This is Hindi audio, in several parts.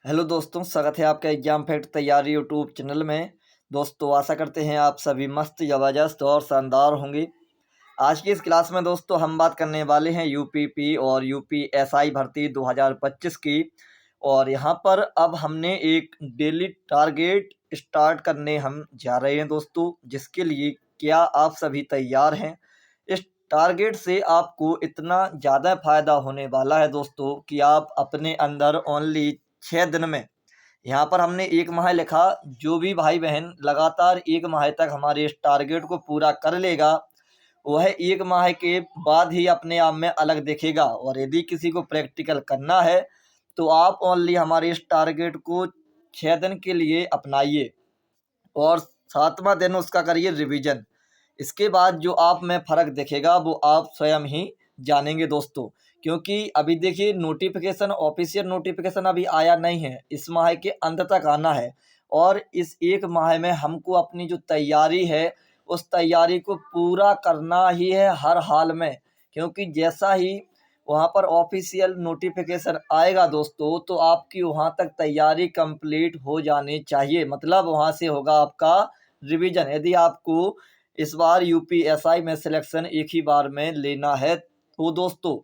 हेलो दोस्तों, स्वागत है आपका एग्जाम फैक्ट तैयारी यूट्यूब चैनल में। दोस्तों आशा करते हैं आप सभी मस्त, ज़बरदस्त और शानदार होंगे। आज की इस क्लास में दोस्तों हम बात करने वाले हैं यूपीपी और यूपीएसआई भर्ती 2025 की। और यहाँ पर अब हमने एक डेली टारगेट स्टार्ट करने हम जा रहे हैं दोस्तों, जिसके लिए क्या आप सभी तैयार हैं? इस टारगेट से आपको इतना ज़्यादा फ़ायदा होने वाला है दोस्तों कि आप अपने अंदर ओनली 6 दिन में, यहाँ पर हमने एक माह लिखा, जो भी भाई बहन लगातार एक माह तक हमारे इस टारगेट को पूरा कर लेगा वह एक माह के बाद ही अपने आप में अलग दिखेगा। और यदि किसी को प्रैक्टिकल करना है तो आप ओनली हमारे इस टारगेट को 6 दिन के लिए अपनाइए और 7वां दिन उसका करिए रिवीजन। इसके बाद जो आप में फ़र्क दिखेगा वो आप स्वयं ही जानेंगे दोस्तों। क्योंकि अभी देखिए नोटिफिकेशन, ऑफिशियल नोटिफिकेशन अभी आया नहीं है, इस माह के अंत तक आना है। और इस एक माह में हमको अपनी जो तैयारी है उस तैयारी को पूरा करना ही है हर हाल में। क्योंकि जैसा ही वहाँ पर ऑफिशियल नोटिफिकेशन आएगा दोस्तों तो आपकी वहाँ तक तैयारी कंप्लीट हो जानी चाहिए, मतलब वहाँ से होगा आपका रिवीजन। यदि आपको इस बार यूपीएसआई में सिलेक्शन एक ही बार में लेना है तो दोस्तों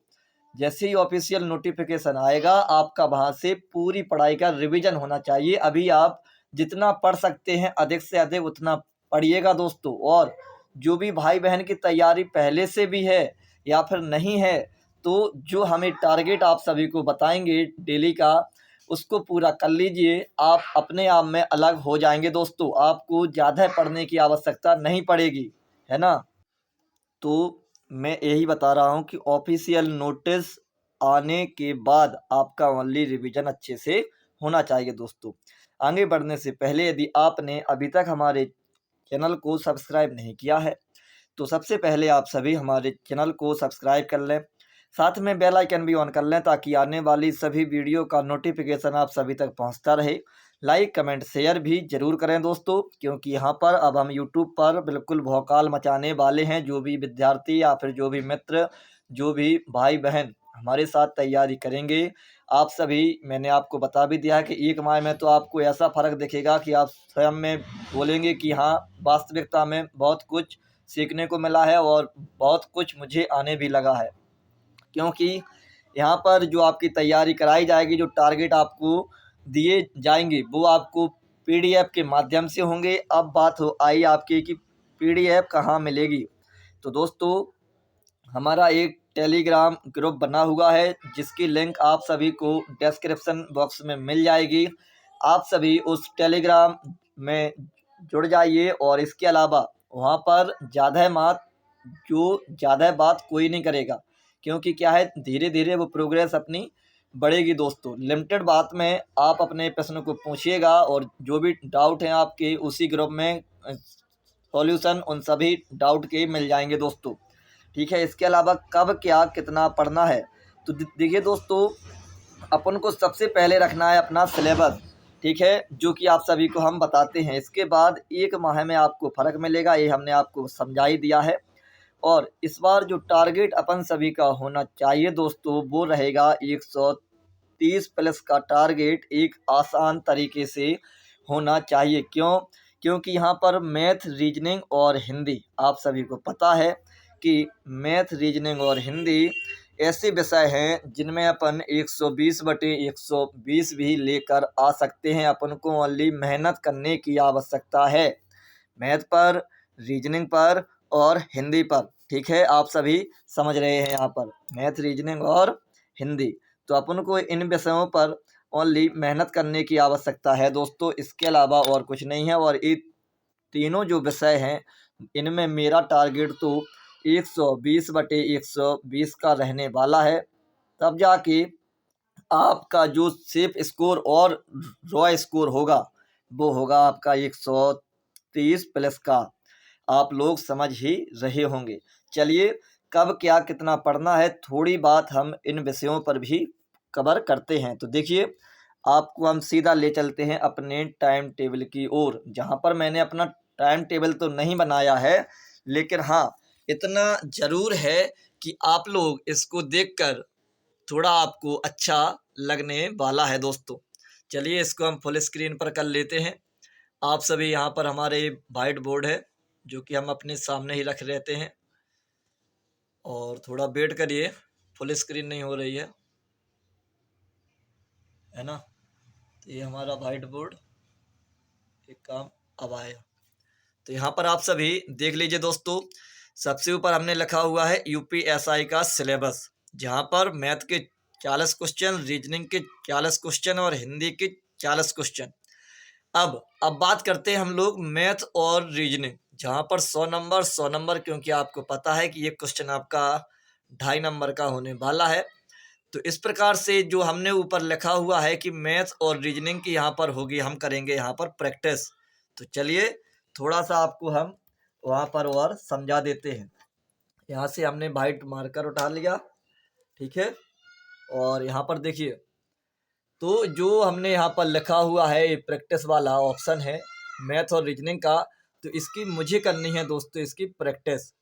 जैसे ही ऑफिशियल नोटिफिकेशन आएगा आपका वहाँ से पूरी पढ़ाई का रिवीजन होना चाहिए। अभी आप जितना पढ़ सकते हैं अधिक से अधिक उतना पढ़िएगा दोस्तों। और जो भी भाई बहन की तैयारी पहले से भी है या फिर नहीं है, तो जो हमें टारगेट आप सभी को बताएंगे डेली का, उसको पूरा कर लीजिए। आप अपने आप में अलग हो जाएंगे दोस्तों, आपको ज़्यादा पढ़ने की आवश्यकता नहीं पड़ेगी, है ना। तो मैं यही बता रहा हूँ कि ऑफिशियल नोटिस आने के बाद आपका ओनली रिवीजन अच्छे से होना चाहिए दोस्तों। आगे बढ़ने से पहले यदि आपने अभी तक हमारे चैनल को सब्सक्राइब नहीं किया है तो सबसे पहले आप सभी हमारे चैनल को सब्सक्राइब कर लें, साथ में बेल आइकन भी ऑन कर लें ताकि आने वाली सभी वीडियो का नोटिफिकेशन आप सभी तक पहुंचता रहे। लाइक कमेंट शेयर भी जरूर करें दोस्तों, क्योंकि यहाँ पर अब हम यूट्यूब पर बिल्कुल भौकाल मचाने वाले हैं। जो भी विद्यार्थी या फिर जो भी मित्र, जो भी भाई बहन हमारे साथ तैयारी करेंगे, आप सभी, मैंने आपको बता भी दिया है कि एक माह में तो आपको ऐसा फ़र्क दिखेगा कि आप स्वयं में बोलेंगे कि हाँ, वास्तविकता में बहुत कुछ सीखने को मिला है और बहुत कुछ मुझे आने भी लगा है। क्योंकि यहाँ पर जो आपकी तैयारी कराई जाएगी, जो टारगेट आपको दिए जाएंगे वो आपको पीडीएफ के माध्यम से होंगे। अब बात हो आई आपकी कि पीडीएफ कहाँ मिलेगी। तो दोस्तों हमारा एक टेलीग्राम ग्रुप बना हुआ है जिसकी लिंक आप सभी को डिस्क्रिप्शन बॉक्स में मिल जाएगी। आप सभी उस टेलीग्राम में जुड़ जाइए। और इसके अलावा वहाँ पर ज़्यादा बात कोई नहीं करेगा, क्योंकि क्या है, धीरे धीरे वो प्रोग्रेस अपनी बढ़ेगी दोस्तों। लिमिटेड बात में आप अपने प्रश्न को पूछिएगा और जो भी डाउट हैं आपके उसी ग्रुप में सॉल्यूशन उन सभी डाउट के मिल जाएंगे दोस्तों। ठीक है, इसके अलावा कब क्या कितना पढ़ना है, तो देखिए दोस्तों, अपन को सबसे पहले रखना है अपना सिलेबस। ठीक है, जो कि आप सभी को हम बताते हैं। इसके बाद एक माह में आपको फ़र्क मिलेगा, ये हमने आपको समझा ही दिया है। और इस बार जो टारगेट अपन सभी का होना चाहिए दोस्तों वो रहेगा 130 प्लस का टारगेट एक आसान तरीके से होना चाहिए। क्यों? क्योंकि यहाँ पर मैथ, रीजनिंग और हिंदी, आप सभी को पता है कि मैथ, रीजनिंग और हिंदी ऐसे विषय हैं जिनमें अपन 120/120 भी लेकर आ सकते हैं। अपन को ओनली मेहनत करने की आवश्यकता है, मैथ पर, रीजनिंग पर और हिंदी पर। ठीक है, आप सभी समझ रहे हैं, यहाँ पर मैथ, रीजनिंग और हिंदी। तो अपन को इन विषयों पर ओनली मेहनत करने की आवश्यकता है दोस्तों, इसके अलावा और कुछ नहीं है। और ये तीनों जो विषय हैं इनमें मेरा टारगेट तो 120/120 का रहने वाला है। तब जाके आपका जो सेफ स्कोर और रॉ स्कोर होगा वो होगा आपका 130 प्लस का। आप लोग समझ ही रहे होंगे। चलिए, कब क्या कितना पढ़ना है थोड़ी बात हम इन विषयों पर भी कवर करते हैं। तो देखिए, आपको हम सीधा ले चलते हैं अपने टाइम टेबल की ओर, जहाँ पर मैंने अपना टाइम टेबल तो नहीं बनाया है, लेकिन हाँ इतना ज़रूर है कि आप लोग इसको देखकर थोड़ा आपको अच्छा लगने वाला है दोस्तों। चलिए इसको हम फुल स्क्रीन पर कर लेते हैं। आप सभी यहाँ पर हमारे वाइट बोर्ड है जो कि हम अपने सामने ही रख लेते हैं, और थोड़ा वेट करिए, फुल स्क्रीन नहीं हो रही है ना। तो ये हमारा वाइट बोर्ड, एक काम अब आया। तो यहाँ पर आप सभी देख लीजिए दोस्तों, सबसे ऊपर हमने लिखा हुआ है यूपीएसआई का सिलेबस, जहाँ पर मैथ के 40 क्वेश्चन, रीजनिंग के 40 क्वेश्चन और हिंदी के 40 क्वेश्चन। अब बात करते हैं हम लोग मैथ और रीजनिंग, जहाँ पर 100 नंबर, क्योंकि आपको पता है कि ये क्वेश्चन आपका 2.5 नंबर का होने वाला है। तो इस प्रकार से जो हमने ऊपर लिखा हुआ है कि मैथ और रीजनिंग की यहाँ पर होगी, हम करेंगे यहाँ पर प्रैक्टिस। तो चलिए थोड़ा सा आपको हम वहाँ पर और समझा देते हैं। यहाँ से हमने वाइट मार्कर उठा लिया, ठीक है। और यहाँ पर देखिए, तो जो हमने यहाँ पर लिखा हुआ है प्रैक्टिस वाला ऑप्शन है मैथ और रीजनिंग का, तो इसकी मुझे करनी है दोस्तों, इसकी प्रैक्टिस।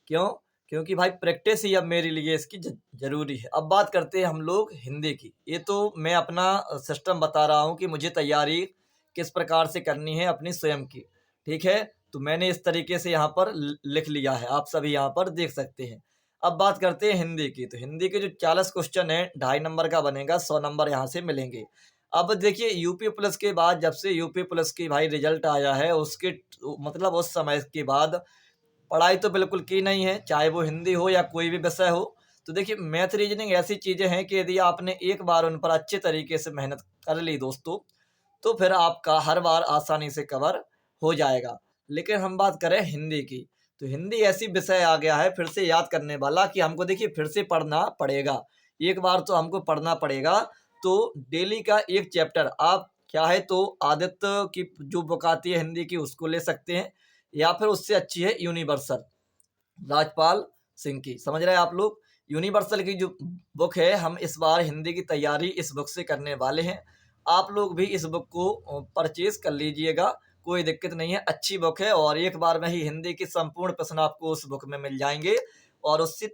क्यों? क्योंकि भाई प्रैक्टिस ही अब मेरे लिए इसकी ज़रूरी है। अब बात करते हैं हम लोग हिंदी की। ये तो मैं अपना सिस्टम बता रहा हूँ कि मुझे तैयारी किस प्रकार से करनी है अपनी स्वयं की, ठीक है। तो मैंने इस तरीके से यहाँ पर लिख लिया है, आप सभी यहाँ पर देख सकते हैं। अब बात करते हैं हिंदी की। तो हिंदी के जो 40 क्वेश्चन है 2.5 नंबर का बनेगा, 100 नंबर यहाँ से मिलेंगे। अब देखिए यूपी प्लस के बाद, जब से यूपी प्लस की भाई रिजल्ट आया है, उसके मतलब उस समय के बाद पढ़ाई तो बिल्कुल की नहीं है, चाहे वो हिंदी हो या कोई भी विषय हो। तो देखिए मैथ रीजनिंग ऐसी चीज़ें हैं कि यदि आपने एक बार उन पर अच्छे तरीके से मेहनत कर ली दोस्तों, तो फिर आपका हर बार आसानी से कवर हो जाएगा। लेकिन हम बात करें हिंदी की, तो हिंदी ऐसी विषय आ गया है फिर से याद करने वाला कि हमको देखिए फिर से पढ़ना पड़ेगा। एक बार तो हमको पढ़ना पड़ेगा। तो डेली का एक चैप्टर आप चाहे तो आदित्य की जो बुक आती है हिंदी की उसको ले सकते हैं, या फिर उससे अच्छी है यूनिवर्सल, राजपाल सिंह की। समझ रहे हैं आप लोग? यूनिवर्सल की जो बुक है, हम इस बार हिंदी की तैयारी इस बुक से करने वाले हैं। आप लोग भी इस बुक को परचेज कर लीजिएगा, कोई दिक्कत नहीं है, अच्छी बुक है। और एक बार में ही हिंदी की संपूर्ण प्रश्न आपको उस बुक में मिल जाएंगे, और उससे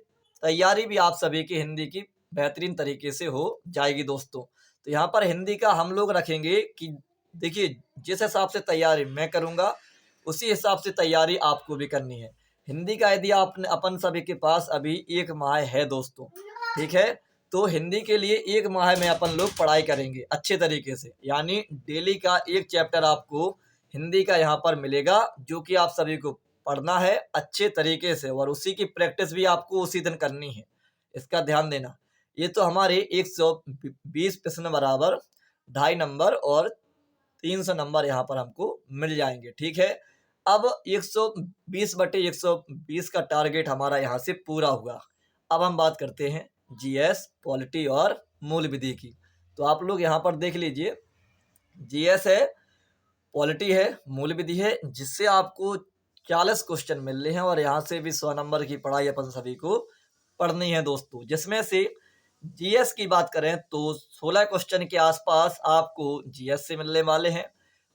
तैयारी भी आप सभी की हिंदी की बेहतरीन तरीके से हो जाएगी दोस्तों। तो यहाँ पर हिंदी का हम लोग रखेंगे कि देखिए जिस हिसाब से तैयारी मैं करूँगा, उसी हिसाब से तैयारी आपको भी करनी है। हिंदी का यदि आपने अपन सभी के पास अभी 1 माह है दोस्तों, ठीक है, तो हिंदी के लिए 1 माह में अपन लोग पढ़ाई करेंगे अच्छे तरीके से। यानी डेली का एक चैप्टर आपको हिंदी का यहाँ पर मिलेगा, जो कि आप सभी को पढ़ना है अच्छे तरीके से, और उसी की प्रैक्टिस भी आपको उसी दिन करनी है, इसका ध्यान देना। ये तो हमारे 120 प्रश्न बराबर 2.5 नंबर और 300 नंबर यहाँ पर हमको मिल जाएंगे, ठीक है। अब 120/120 का टारगेट हमारा यहाँ से पूरा हुआ। अब हम बात करते हैं जीएस, पॉलिटी और मूल विधि की। तो आप लोग यहाँ पर देख लीजिए, जीएस है, पॉलिटी है, मूल विधि है, जिससे आपको 40 क्वेश्चन मिल रहे हैं, और यहाँ से भी 100 नंबर की पढ़ाई अपन सभी को पढ़नी है दोस्तों। जिसमें से जीएस की बात करें तो 16 क्वेश्चन के आसपास आपको जीएस से मिलने वाले हैं,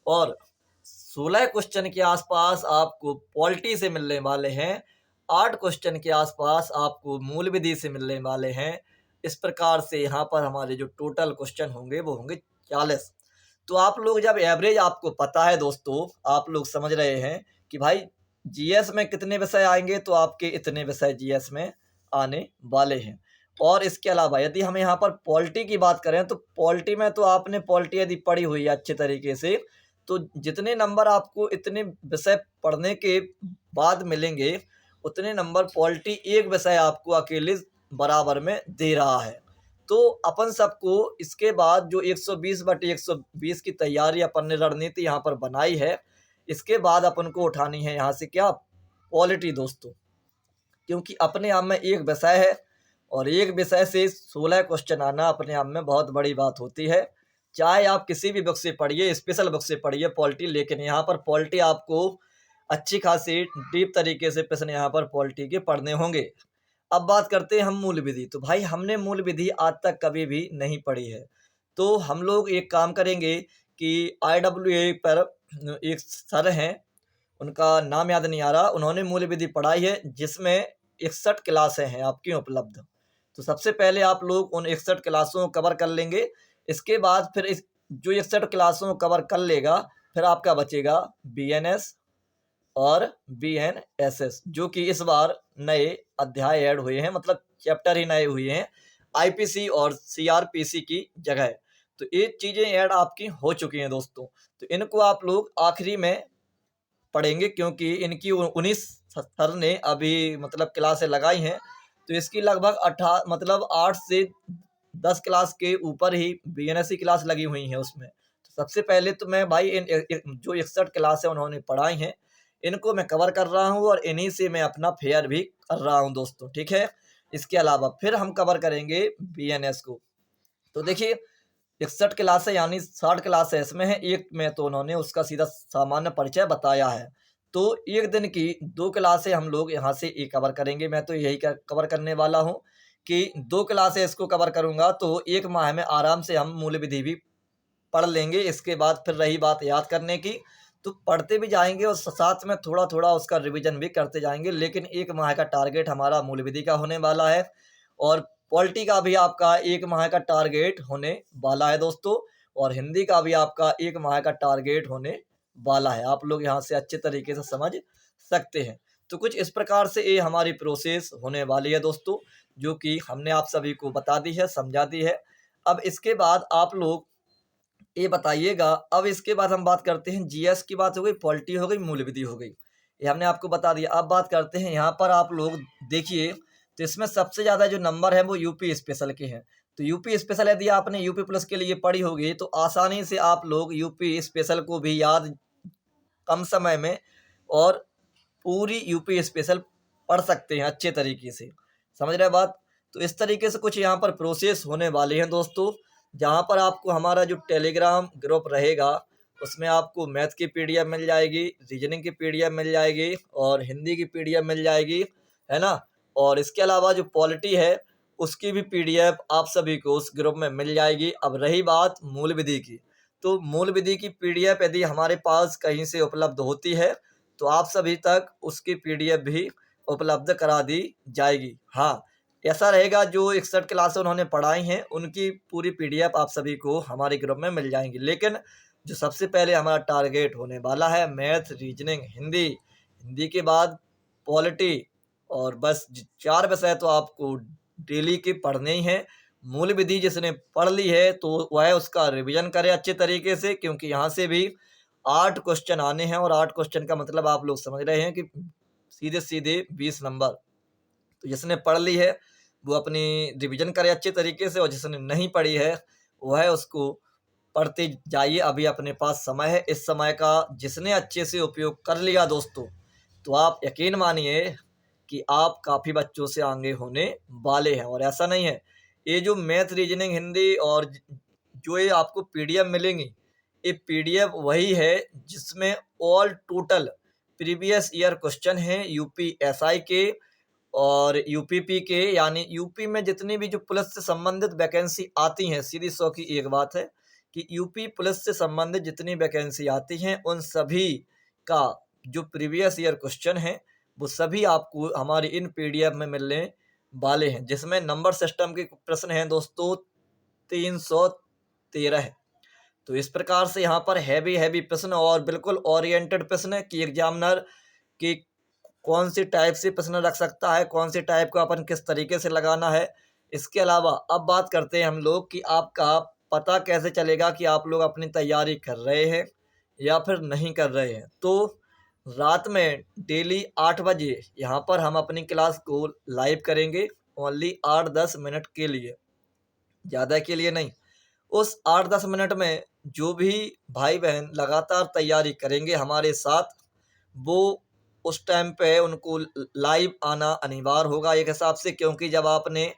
और 16 क्वेश्चन के आसपास आपको पॉलिटी से मिलने वाले हैं, 8 क्वेश्चन के आसपास आपको मूल विधि से मिलने वाले हैं। इस प्रकार से यहाँ पर हमारे जो टोटल क्वेश्चन होंगे वो होंगे 40। तो आप लोग जब एवरेज आपको पता है दोस्तों, आप लोग समझ रहे हैं कि भाई जीएस में कितने विषय आएंगे, तो आपके इतने विषय जीएस में आने वाले हैं। और इसके अलावा यदि हम यहाँ पर पॉलिटी की बात करें, तो पॉलिटी में तो आपने पॉलिटी यदि पढ़ी हुई है अच्छे तरीके से, तो जितने नंबर आपको इतने विषय पढ़ने के बाद मिलेंगे, उतने नंबर पॉलिटी एक विषय आपको अकेले बराबर में दे रहा है। तो अपन सबको इसके बाद जो 120/120 की तैयारी अपन ने रणनीति यहाँ पर बनाई है, इसके बाद अपन को उठानी है यहाँ से क्या, पॉलिटी दोस्तों। क्योंकि अपने आप में एक विषय है, और एक विषय से 16 क्वेश्चन आना अपने आप में बहुत बड़ी बात होती है। चाहे आप किसी भी बुक से पढ़िए, स्पेशल बुक से पढ़िए पॉलिटी, लेकिन यहाँ पर पॉलिटी आपको अच्छी खासी डीप तरीके से प्रश्न यहाँ पर पॉलिटी के पढ़ने होंगे। अब बात करते हैं हम मूल विधि। तो भाई हमने मूल विधि आज तक कभी भी नहीं पढ़ी है, तो हम लोग एक काम करेंगे कि IWA पर एक सर हैं, उनका नाम याद नहीं आ रहा, उन्होंने मूल विधि पढ़ाई है, जिसमें 61 क्लासें हैं आपकी उपलब्ध। तो सबसे पहले आप लोग उन 61 क्लासों को कवर कर लेंगे। इसके बाद फिर इस जो 61 क्लासों को कवर कर लेगा फिर आपका बचेगा BNS और BNSS, जो कि इस बार नए अध्याय ऐड हुए हैं, मतलब चैप्टर ही नए हुए हैं IPC और CRPC की जगह। तो ये चीज़ें ऐड आपकी हो चुकी हैं दोस्तों। तो इनको आप लोग आखिरी में पढ़ेंगे क्योंकि इनकी 19 सर ने अभी मतलब क्लासें लगाई हैं। तो इसकी लगभग 8 से 10 क्लास के ऊपर ही BNS की क्लास लगी हुई है उसमें। तो सबसे पहले तो मैं भाई जो 61 क्लास है उन्होंने पढ़ाई हैं, इनको मैं कवर कर रहा हूँ और इन्हीं से मैं अपना फेयर भी कर रहा हूँ दोस्तों, ठीक है। इसके अलावा फिर हम कवर करेंगे BNS को। तो देखिए 61 क्लास है यानी 60 क्लास है इसमें है, एक में तो उन्होंने उसका सीधा सामान्य परिचय बताया है। तो एक दिन की 2 क्लासें हम लोग यहाँ से ये कवर करेंगे। मैं तो यही कवर करने वाला हूँ कि 2 क्लासें इसको कवर करूँगा तो 1 माह में आराम से हम मूल विधि भी पढ़ लेंगे। इसके बाद फिर रही बात याद करने की, तो पढ़ते भी जाएंगे और साथ में थोड़ा थोड़ा उसका रिवीजन भी करते जाएंगे। लेकिन 1 माह का टारगेट हमारा मूल विधि का होने वाला है और पॉलिटी का भी आपका 1 माह का टारगेट होने वाला है दोस्तों, और हिंदी का भी आपका 1 माह का टारगेट होने वाला है। आप लोग यहाँ से अच्छे तरीके से समझ सकते हैं। तो कुछ इस प्रकार से ये हमारी प्रोसेस होने वाली है दोस्तों, जो कि हमने आप सभी को बता दी है, समझा दी है। अब इसके बाद आप लोग ये बताइएगा, अब इसके बाद हम बात करते हैं GS की बात हो गई, पॉलिटी हो गई, मूल विधि हो गई, ये हमने आपको बता दिया। अब बात करते हैं यहाँ पर आप लोग देखिए, तो इसमें सबसे ज़्यादा जो नंबर है वो यूपी स्पेशल के हैं। तो यूपी स्पेशल यदि आपने यूपी प्लस के लिए पढ़ी होगी तो आसानी से आप लोग यूपी स्पेशल को भी याद कम समय में और पूरी यूपी स्पेशल पढ़ सकते हैं अच्छे तरीके से, समझ रहे बात। तो इस तरीके से कुछ यहाँ पर प्रोसेस होने वाली हैं दोस्तों, जहाँ पर आपको हमारा जो टेलीग्राम ग्रुप रहेगा उसमें आपको मैथ की PDF मिल जाएगी, रीजनिंग की PDF मिल जाएगी और हिंदी की PDF मिल जाएगी, है ना। और इसके अलावा जो पॉलिटी है उसकी भी PDF आप सभी को उस ग्रुप में मिल जाएगी। अब रही बात मूल विधि की, तो मूल विधि की PDF यदि हमारे पास कहीं से उपलब्ध होती है तो आप सभी तक उसकी PDF भी उपलब्ध करा दी जाएगी। हाँ, ऐसा रहेगा जो 61 क्लास उन्होंने पढ़ाई हैं उनकी पूरी PDF आप सभी को हमारे ग्रुप में मिल जाएंगी। लेकिन जो सबसे पहले हमारा टारगेट होने वाला है मैथ, रीजनिंग, हिंदी, हिंदी के बाद पॉलिटी, और बस 4 विषय तो आपको डेली के पढ़ने ही हैं। मूल विधि जिसने पढ़ ली है तो वह उसका रिवीजन करे अच्छे तरीके से, क्योंकि यहाँ से भी 8 क्वेश्चन आने हैं और 8 क्वेश्चन का मतलब आप लोग समझ रहे हैं कि सीधे सीधे 20 नंबर। तो जिसने पढ़ ली है वो अपनी रिवीजन करे अच्छे तरीके से, और जिसने नहीं पढ़ी है वह उसको पढ़ते जाइए। अभी अपने पास समय है, इस समय का जिसने अच्छे से उपयोग कर लिया दोस्तों, तो आप यकीन मानिए कि आप काफ़ी बच्चों से आगे होने वाले हैं। और ऐसा नहीं है, ये जो मैथ, रीजनिंग, हिंदी और जो ये आपको PDF मिलेंगी, ये PDF वही है जिसमें all total previous year question हैं UPSI के और UPP के, यानी यूपी में जितनी भी जो पुलिस से संबंधित वैकेंसी आती हैं, सीधी सौ की एक बात है कि यूपी पुलिस से संबंधित जितनी वैकेंसी आती हैं उन सभी का जो प्रीवियस ईयर क्वेश्चन है वो सभी आपको हमारी इन PDF में मिलने वाले हैं, जिसमें नंबर सिस्टम के प्रश्न हैं दोस्तों 313। तो इस प्रकार से यहाँ पर हैवी प्रश्न और बिल्कुल ओरिएंटेड प्रश्न है कि एग्जामिनर की कौन सी टाइप से प्रश्न रख सकता है, कौन सी टाइप को अपन किस तरीके से लगाना है। इसके अलावा अब बात करते हैं हम लोग कि आपका पता कैसे चलेगा कि आप लोग अपनी तैयारी कर रहे हैं या फिर नहीं कर रहे हैं। तो रात में डेली 8 बजे यहाँ पर हम अपनी क्लास को लाइव करेंगे, ओनली 8-10 मिनट के लिए, ज़्यादा के लिए नहीं। उस 8-10 मिनट में जो भी भाई बहन लगातार तैयारी करेंगे हमारे साथ, वो उस टाइम पे उनको लाइव आना अनिवार्य होगा एक हिसाब से, क्योंकि जब आपने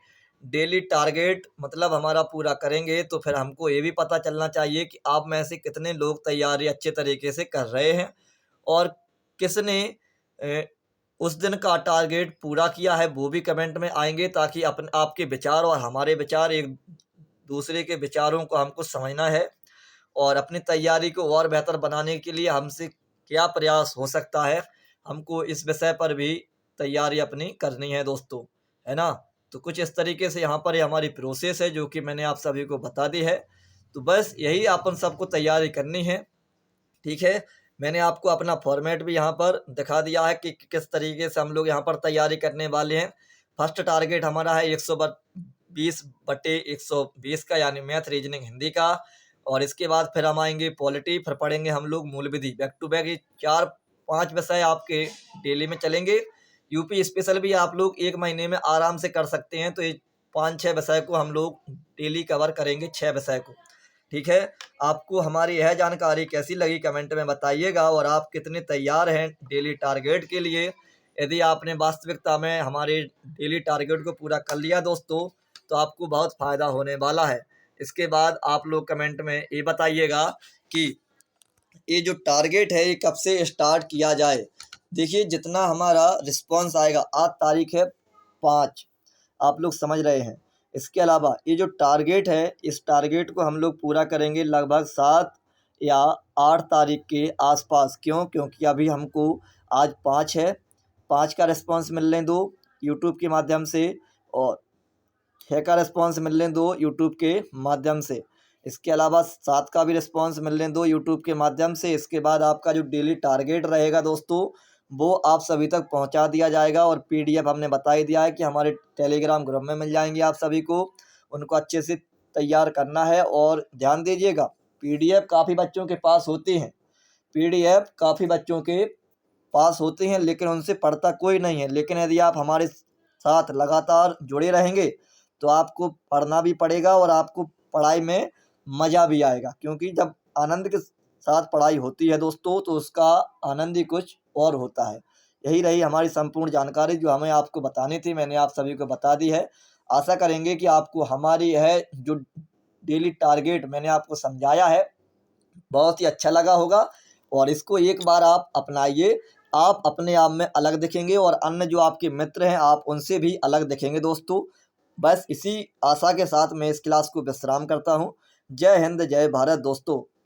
डेली टारगेट मतलब हमारा पूरा करेंगे तो फिर हमको ये भी पता चलना चाहिए कि आप में से कितने लोग तैयारी अच्छे तरीके से कर रहे हैं और किसने उस दिन का टारगेट पूरा किया है, वो भी कमेंट में आएंगे, ताकि आपके विचार और हमारे विचार एक दूसरे के विचारों को हमको समझना है और अपनी तैयारी को और बेहतर बनाने के लिए हमसे क्या प्रयास हो सकता है, हमको इस विषय पर भी तैयारी अपनी करनी है दोस्तों, है ना। तो कुछ इस तरीके से यहाँ पर हमारी प्रोसेस है जो कि मैंने आप सभी को बता दी है। तो बस यही अपन सबको तैयारी करनी है, ठीक है। मैंने आपको अपना फॉर्मेट भी यहाँ पर दिखा दिया है कि किस तरीके से हम लोग यहाँ पर तैयारी करने वाले हैं। फर्स्ट टारगेट हमारा है 120/120 का, यानी मैथ, रीजनिंग, हिंदी का। और इसके बाद फिर हम आएंगे पॉलिटी, फिर पढ़ेंगे हम लोग मूल विधि। बैक टू बैक ये 4-5 विषय आपके डेली में चलेंगे। यूपी स्पेशल भी आप लोग 1 महीने में आराम से कर सकते हैं। तो ये 5-6 विषय को हम लोग डेली कवर करेंगे, 6 विषय को, ठीक है। आपको हमारी यह जानकारी कैसी लगी कमेंट में बताइएगा, और आप कितने तैयार हैं डेली टारगेट के लिए। यदि आपने वास्तविकता में हमारे डेली टारगेट को पूरा कर लिया दोस्तों, तो आपको बहुत फ़ायदा होने वाला है। इसके बाद आप लोग कमेंट में ये बताइएगा कि ये जो टारगेट है ये कब से स्टार्ट किया जाए। देखिए, जितना हमारा रिस्पॉन्स आएगा, आज तारीख है 5, आप लोग समझ रहे हैं। इसके अलावा ये जो टारगेट है, इस टारगेट को हम लोग पूरा करेंगे लगभग 7 या 8 तारीख के आसपास। क्यों? क्योंकि अभी हमको आज 5 है, 5 का रिस्पॉन्स मिलने दो यूट्यूब के माध्यम से, और 6 का रिस्पॉन्स मिलने दो यूट्यूब के माध्यम से। इसके अलावा 7 का भी रिस्पॉन्स मिलने दो यूट्यूब के माध्यम से। इसके बाद आपका जो डेली टारगेट रहेगा दोस्तों, वो आप सभी तक पहुंचा दिया जाएगा। और पीडीएफ हमने बता ही दिया है कि हमारे टेलीग्राम ग्रुप में मिल जाएंगे आप सभी को। उनको अच्छे से तैयार करना है। और ध्यान दीजिएगा, पीडीएफ काफ़ी बच्चों के पास होते हैं, पीडीएफ काफ़ी बच्चों के पास होते हैं, लेकिन उनसे पढ़ता कोई नहीं है। लेकिन यदि आप हमारे साथ लगातार जुड़े रहेंगे तो आपको पढ़ना भी पड़ेगा और आपको पढ़ाई में मज़ा भी आएगा। क्योंकि जब आनंद के साथ पढ़ाई होती है दोस्तों, तो उसका आनंद ही कुछ और होता है। यही रही हमारी संपूर्ण जानकारी जो हमें आपको बतानी थी, मैंने आप सभी को बता दी है। आशा करेंगे कि आपको हमारी यह जो डेली टारगेट मैंने आपको समझाया है, बहुत ही अच्छा लगा होगा। और इसको एक बार आप अपनाइए, आप अपने आप में अलग दिखेंगे, और अन्य जो आपके मित्र हैं आप उनसे भी अलग दिखेंगे दोस्तों। बस इसी आशा के साथ मैं इस क्लास को विश्राम करता हूँ। जय हिंद, जय भारत दोस्तों।